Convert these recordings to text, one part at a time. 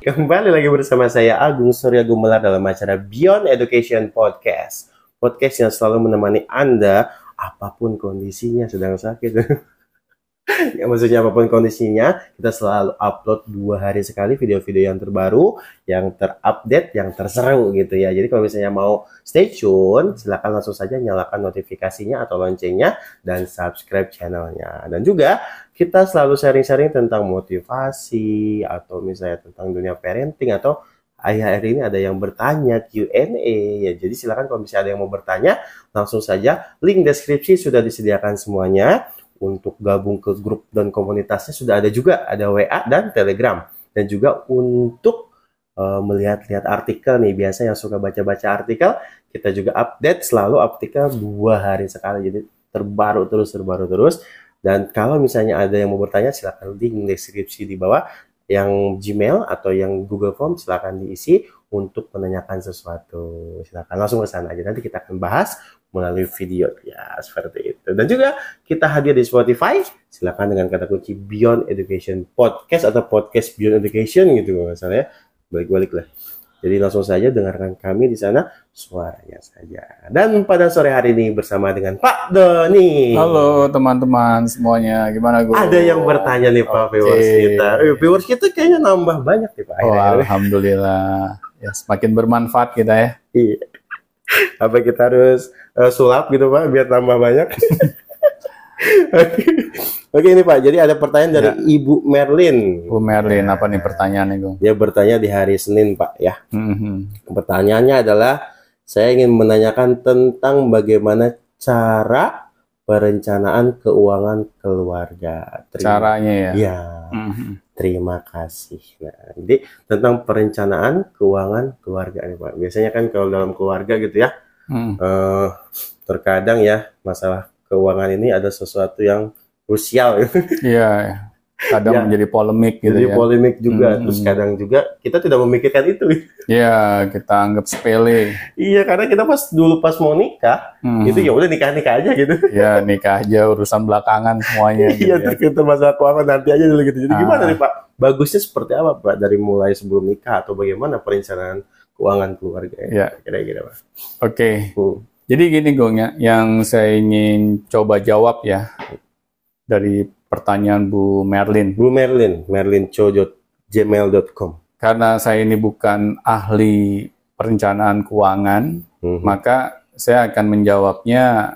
Kembali lagi bersama saya Agung Surya Gumelar dalam acara Beyond Education Podcast. Podcast yang selalu menemani Anda apapun kondisinya, sedang sakit. Ya, maksudnya apapun kondisinya, kita selalu upload 2 hari sekali video-video yang terbaru, yang terupdate, yang terseru gitu ya. Jadi kalau misalnya mau stay tune, silakan langsung saja nyalakan notifikasinya atau loncengnya dan subscribe channelnya. Dan juga kita selalu sharing-sharing tentang motivasi atau misalnya tentang dunia parenting atau akhir-akhir ini ada yang bertanya Q&A ya. Jadi silakan kalau misalnya ada yang mau bertanya, langsung saja link deskripsi sudah disediakan semuanya. Untuk gabung ke grup dan komunitasnya sudah ada juga, ada WA dan Telegram. Dan juga untuk melihat-lihat artikel nih, biasa yang suka baca-baca artikel, kita juga update selalu artikel 2 hari sekali. Jadi terbaru terus. Dan kalau misalnya ada yang mau bertanya, silakan link deskripsi di bawah. Yang Gmail atau yang Google Form silakan diisi untuk menanyakan sesuatu. Silakan langsung ke sana aja. Nanti kita akan bahas melalui video ya, seperti itu. Dan juga kita hadir di Spotify. Silakan dengan kata kunci Beyond Education Podcast atau Podcast Beyond Education gitu kalau nggak salah ya. Balik-balik lah. Jadi langsung saja dengarkan kami di sana suaranya saja. Dan pada sore hari ini bersama dengan Pak Doni. Halo teman-teman semuanya, gimana gue? Ada yang bertanya nih Pak, viewers kita. Viewers kita kayaknya nambah banyak nih Pak. Oh, alhamdulillah. Ya, semakin bermanfaat kita ya. Iya. Apa kita harus sulap gitu Pak biar tambah banyak? Oke ini Pak, jadi ada pertanyaan dari Ibu Merlin. Bu Merlin, apa nih pertanyaannya, Gung? Dia bertanya di hari Senin Pak ya. Pertanyaannya adalah, saya ingin menanyakan tentang bagaimana cara perencanaan keuangan keluarga. Caranya ya? Iya. Terima kasih. Nah, jadi tentang perencanaan keuangan keluarga nih Pak. Biasanya kan kalau dalam keluarga gitu ya, terkadang ya masalah keuangan ini ada sesuatu yang krusial. Iya, kadang ya, menjadi polemik gitu jadi ya. Polemik juga, terus kadang juga kita tidak memikirkan itu. Iya, kita anggap sepele. Iya, karena kita dulu pas mau nikah, itu ya udah nikah aja gitu. Ya nikah aja, urusan belakangan semuanya. Iya, gitu kita masalah keuangan nanti aja dulu gitu. Jadi gimana nih Pak? Bagusnya seperti apa Pak dari mulai sebelum nikah atau bagaimana perencanaan keuangan keluarga? Ya. Kira-kira Pak. Oke. Jadi gini Gong ya, yang saya ingin coba jawab ya dari pertanyaan Bu Merlin. Bu Merlin, merlinco@gmail.com. Karena saya ini bukan ahli perencanaan keuangan, maka saya akan menjawabnya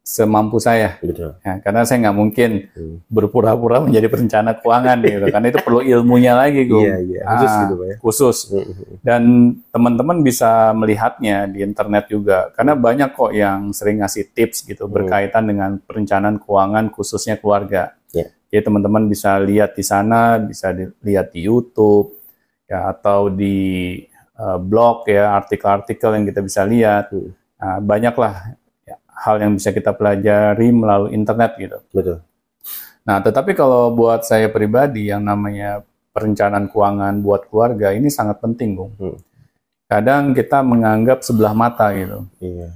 semampu saya. Betul. Ya, karena saya nggak mungkin berpura-pura menjadi perencana keuangan gitu, karena itu perlu ilmunya lagi, Gung. Iya, khusus gitu Pak ya. Khusus. Dan teman-teman bisa melihatnya di internet juga, karena banyak kok yang sering ngasih tips gitu berkaitan dengan perencanaan keuangan khususnya keluarga. Jadi teman-teman bisa lihat di sana, bisa dilihat di YouTube, ya atau di blog ya, artikel-artikel yang kita bisa lihat. Banyaklah hal yang bisa kita pelajari melalui internet gitu. Betul. Nah, tetapi kalau buat saya pribadi yang namanya perencanaan keuangan buat keluarga ini sangat penting, Bung. Kadang kita menganggap sebelah mata gitu. Iya.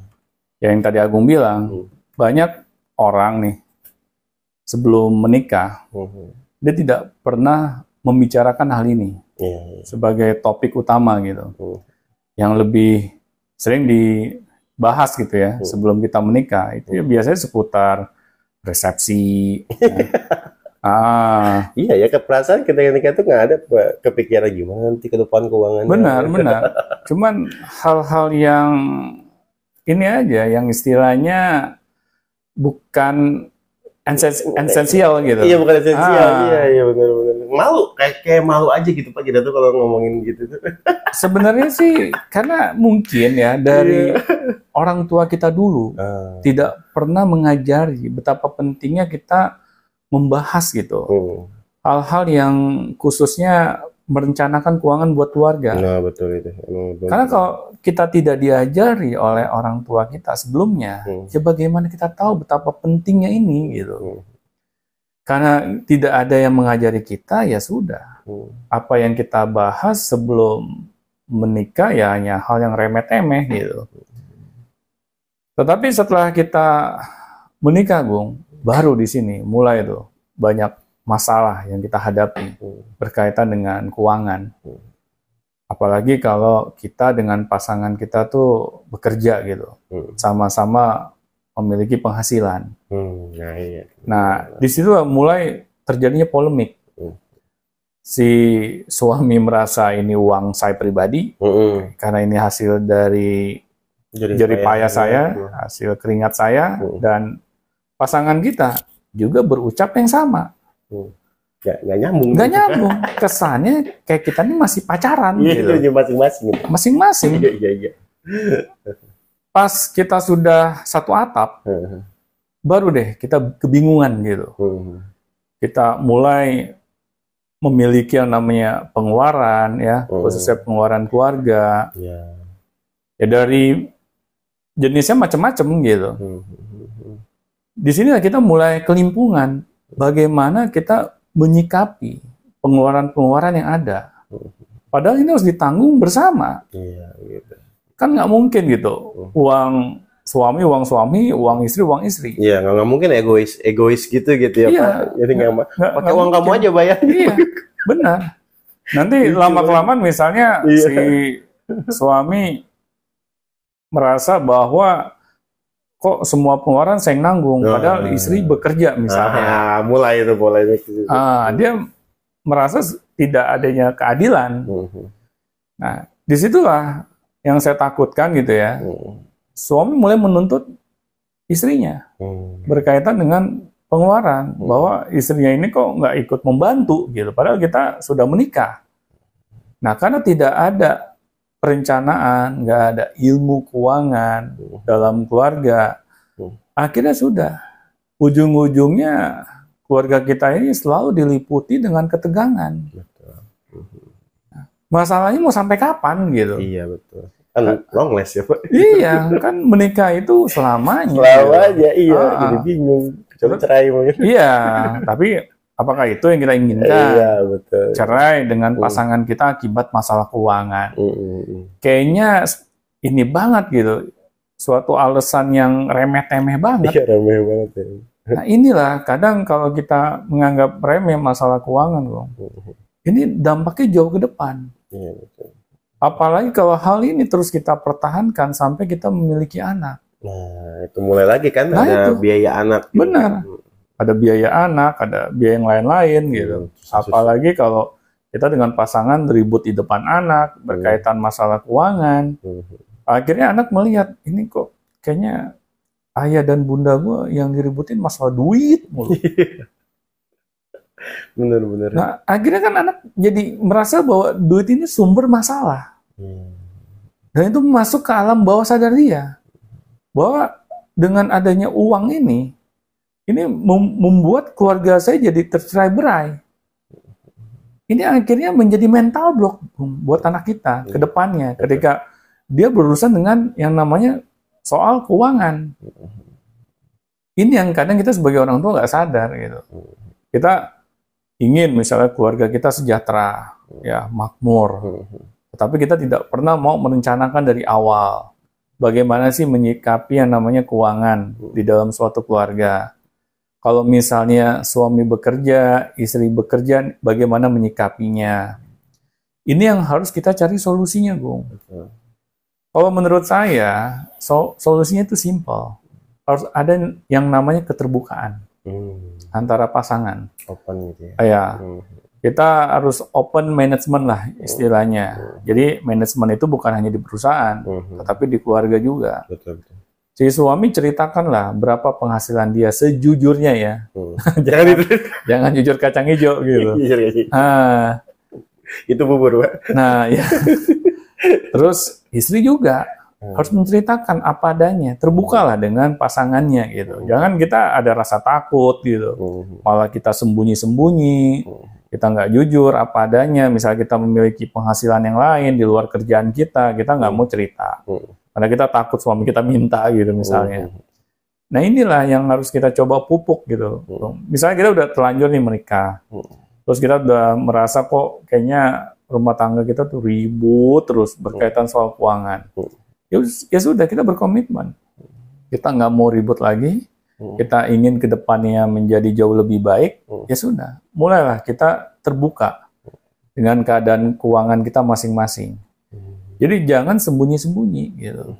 Yang tadi Agung bilang, banyak orang nih sebelum menikah, dia tidak pernah membicarakan hal ini sebagai topik utama gitu. Yang lebih sering dibahas gitu ya sebelum kita menikah itu ya biasanya seputar resepsi. Iya ya, keperasaan ketika nikah itu nggak ada kepikiran gimana nanti ke depan keuangannya. Benar. Cuman hal-hal yang ini aja yang istilahnya bukan esensial gitu. Iya, bukan esensial. Iya benar. Malu kayak malu aja gitu Pak kita tuh kalau ngomongin gitu tuh. Sebenarnya sih karena mungkin ya dari orang tua kita dulu tidak pernah mengajari betapa pentingnya kita membahas gitu. Hal-hal yang khususnya merencanakan keuangan buat keluarga. Nah, betul itu. Karena kalau kita tidak diajari oleh orang tua kita sebelumnya, ya bagaimana kita tahu betapa pentingnya ini gitu. Karena tidak ada yang mengajari kita, ya sudah. Apa yang kita bahas sebelum menikah ya hanya hal yang remeh-temeh gitu. Tetapi setelah kita menikah, Bung, baru di sini mulai tuh banyak masalah yang kita hadapi berkaitan dengan keuangan. Apalagi kalau kita dengan pasangan kita tuh bekerja gitu, sama-sama memiliki penghasilan. Nah, iya. Nah, di situ mulai terjadinya polemik. Si suami merasa ini uang saya pribadi, karena ini hasil dari jerih payah saya, hasil keringat saya, dan pasangan kita juga berucap yang sama. Nggak nyambung. Nggak nyambung. Kesannya kayak kita ini masih pacaran. Iya, gitu. Masing-masing. Masing-masing. Iya. Pas kita sudah satu atap, baru deh kita kebingungan gitu. Kita mulai memiliki yang namanya pengeluaran, ya, khususnya pengeluaran keluarga. Ya dari jenisnya macam-macam gitu. Di sini kita mulai kelimpungan. Bagaimana kita menyikapi pengeluaran-pengeluaran yang ada. Padahal ini harus ditanggung bersama. Iya, gitu. Kan nggak mungkin gitu. Uang suami, uang istri. Iya, nggak mungkin egois gitu ya, iya, Pak. Jadi pakai uang kamu aja bayar. Iya, benar. Nanti lama-kelamaan misalnya si suami merasa bahwa kok semua pengeluaran saya yang nanggung, padahal istri bekerja misalnya. Mulai itu dia merasa tidak adanya keadilan. Nah, disitulah yang saya takutkan gitu ya. Suami mulai menuntut istrinya berkaitan dengan pengeluaran, bahwa istrinya ini kok nggak ikut membantu gitu, padahal kita sudah menikah. Nah, karena tidak ada perencanaan, nggak ada ilmu keuangan dalam keluarga, akhirnya sudah ujung-ujungnya keluarga kita ini selalu diliputi dengan ketegangan. Masalahnya mau sampai kapan gitu? Iya, betul. Kan long last ya, Pak. Iya, kan menikah itu selamanya. Selamanya, iya. Jadi bingung. Coba cerai mungkin. Iya, tapi apakah itu yang kita inginkan? Iya, betul. Cerai dengan pasangan kita akibat masalah keuangan. Kayaknya ini banget gitu. Suatu alasan yang remeh-temeh banget. Iya, remeh banget ya. Nah, inilah kadang kalau kita menganggap remeh masalah keuangan, Bang. Ini dampaknya jauh ke depan. Iya, betul. Apalagi kalau hal ini terus kita pertahankan sampai kita memiliki anak. Nah, itu mulai lagi kan, ada biaya anak. Benar. Ada biaya anak, ada biaya yang lain-lain gitu. Apalagi kalau kita dengan pasangan ribut di depan anak, berkaitan masalah keuangan. Akhirnya anak melihat, ini kok kayaknya ayah dan bunda gue yang diributin masalah duit mulu. Bener. Nah, akhirnya kan anak jadi merasa bahwa duit ini sumber masalah. Dan itu masuk ke alam bawah sadar dia. Bahwa dengan adanya uang ini membuat keluarga saya jadi tercerai-berai. Ini akhirnya menjadi mental block buat anak kita ke depannya. Ketika dia berurusan dengan yang namanya soal keuangan. Ini yang kadang kita sebagai orang tua nggak sadar gitu. Kita ingin misalnya keluarga kita sejahtera, ya makmur. Tetapi kita tidak pernah mau merencanakan dari awal. Bagaimana sih menyikapi yang namanya keuangan di dalam suatu keluarga. Kalau misalnya suami bekerja, istri bekerja, bagaimana menyikapinya. Ini yang harus kita cari solusinya, Gung. Kalau menurut saya, solusinya itu simpel. Harus ada yang namanya keterbukaan antara pasangan. Open gitu ya. Ya, kita harus open management lah istilahnya. Jadi manajemen itu bukan hanya di perusahaan, tetapi di keluarga juga. Betul. Si suami ceritakanlah berapa penghasilan dia sejujurnya ya. Jangan jujur kacang hijau gitu. Itu bubur, Pak. Nah, ya. Terus istri juga harus menceritakan apa adanya, terbukalah dengan pasangannya gitu. Jangan kita ada rasa takut gitu, malah kita sembunyi-sembunyi, kita nggak jujur apa adanya. Misalnya kita memiliki penghasilan yang lain di luar kerjaan kita nggak mau cerita, karena kita takut suami kita minta gitu misalnya. Nah inilah yang harus kita coba pupuk gitu. Misalnya kita udah terlanjur nih menikah, terus kita udah merasa kok kayaknya rumah tangga kita tuh ribut terus berkaitan soal keuangan. Ya sudah, kita berkomitmen. Kita nggak mau ribut lagi, kita ingin ke depannya menjadi jauh lebih baik, ya sudah. Mulailah kita terbuka. dengan keadaan keuangan kita masing-masing. Jadi jangan sembunyi-sembunyi gitu.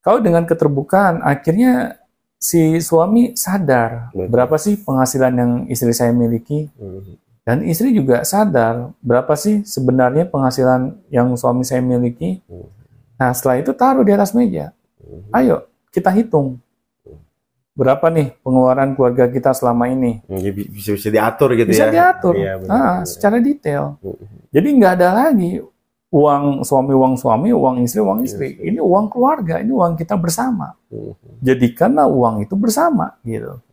Kalau dengan keterbukaan, akhirnya si suami sadar berapa sih penghasilan yang istri saya miliki, dan istri juga sadar berapa sih sebenarnya penghasilan yang suami saya miliki. Nah, setelah itu taruh di atas meja. Ayo kita hitung. Berapa nih pengeluaran keluarga kita selama ini? Bisa diatur gitu bisa ya? Bisa diatur, iya, secara detail. Jadi nggak ada lagi uang suami, uang istri. Ini uang keluarga, ini uang kita bersama. Jadikanlah uang itu bersama, gitu.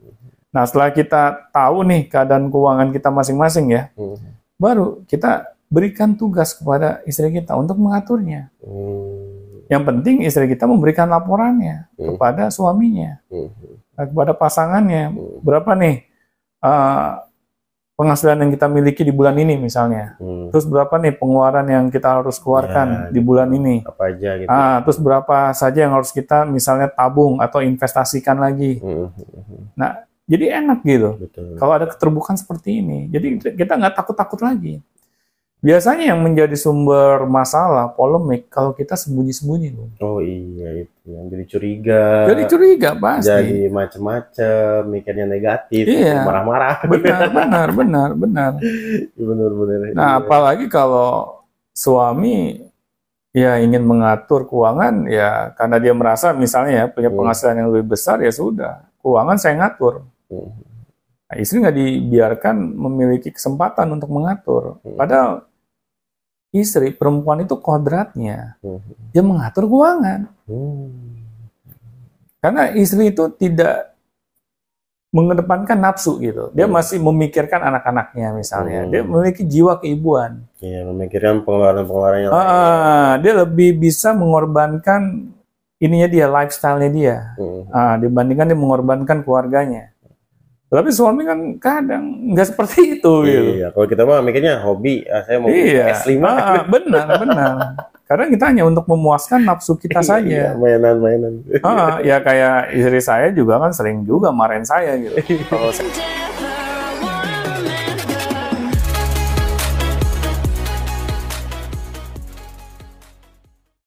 Nah, setelah kita tahu nih keadaan keuangan kita masing-masing ya, baru kita berikan tugas kepada istri kita untuk mengaturnya. Yang penting istri kita memberikan laporannya kepada suaminya. Kepada pasangannya, berapa nih penghasilan yang kita miliki di bulan ini misalnya, terus berapa nih pengeluaran yang kita harus keluarkan di bulan ini, apa aja gitu. Terus berapa saja yang harus kita misalnya tabung atau investasikan lagi. Nah, jadi enak gitu. Kalau ada keterbukaan seperti ini, jadi kita nggak takut-takut lagi. Biasanya yang menjadi sumber masalah, polemik, kalau kita sembunyi-sembunyi. Oh iya, itu yang jadi curiga. Jadi curiga pasti. Jadi macam-macam, mikirnya negatif, marah-marah. Benar. Nah, apalagi kalau suami ya ingin mengatur keuangan, ya karena dia merasa misalnya ya punya penghasilan yang lebih besar, ya sudah, keuangan saya ngatur. Nah, istri nggak dibiarkan memiliki kesempatan untuk mengatur. Padahal istri, perempuan itu kodratnya, dia mengatur keuangan. Karena istri itu tidak mengedepankan nafsu gitu. Dia masih memikirkan anak-anaknya misalnya. Dia memiliki jiwa keibuan. Iya, memikirkan pengeluaran-pengeluaran yang dia lebih bisa mengorbankan ininya dia, lifestyle-nya dia. Dibandingkan dia mengorbankan keluarganya. Tapi suami kan kadang nggak seperti itu. Gitu. Iya, kalau kita mah mikirnya hobi, saya mau S5. Benar. Karena kita hanya untuk memuaskan nafsu kita saja. Mainan. Ya kayak istri saya juga kan sering juga marahin saya gitu. Kalau saya